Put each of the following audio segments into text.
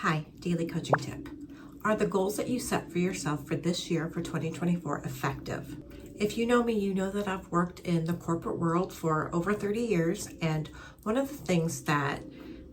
Hi, daily coaching tip. Are the goals that you set for yourself for this year, for 2024, effective? If you know me, you know that I've worked in the corporate world for over 30 years, and one of the things that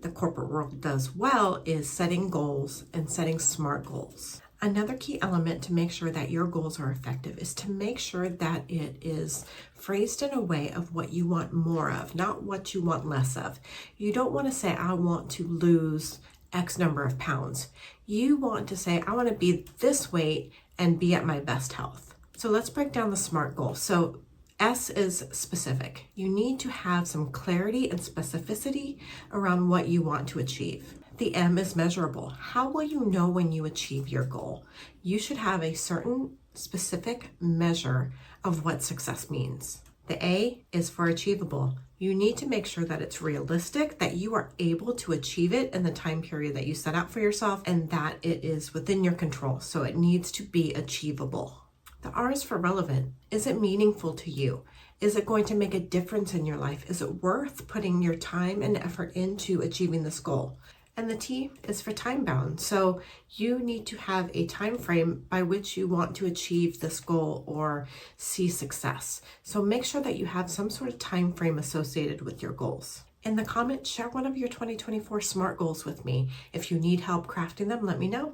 the corporate world does well is setting goals and setting smart goals. Another key element to make sure that your goals are effective is to make sure that it is phrased in a way of what you want more of, not what you want less of. You don't want to say, I want to lose X number of pounds. You want to say, I want to be this weight and be at my best health. So let's break down the SMART goal. So S is specific. You need to have some clarity and specificity around what you want to achieve. The M is measurable. How will you know when you achieve your goal? You should have a certain specific measure of what success means. The A is for achievable. You need to make sure that it's realistic, that you are able to achieve it in the time period that you set out for yourself, and that it is within your control. So it needs to be achievable. The R is for relevant. Is it meaningful to you? Is it going to make a difference in your life? Is it worth putting your time and effort into achieving this goal? And the T is for time bound. So you need to have a time frame by which you want to achieve this goal or see success. So make sure that you have some sort of time frame associated with your goals. In the comments, share one of your 2024 SMART goals with me. If you need help crafting them, let me know.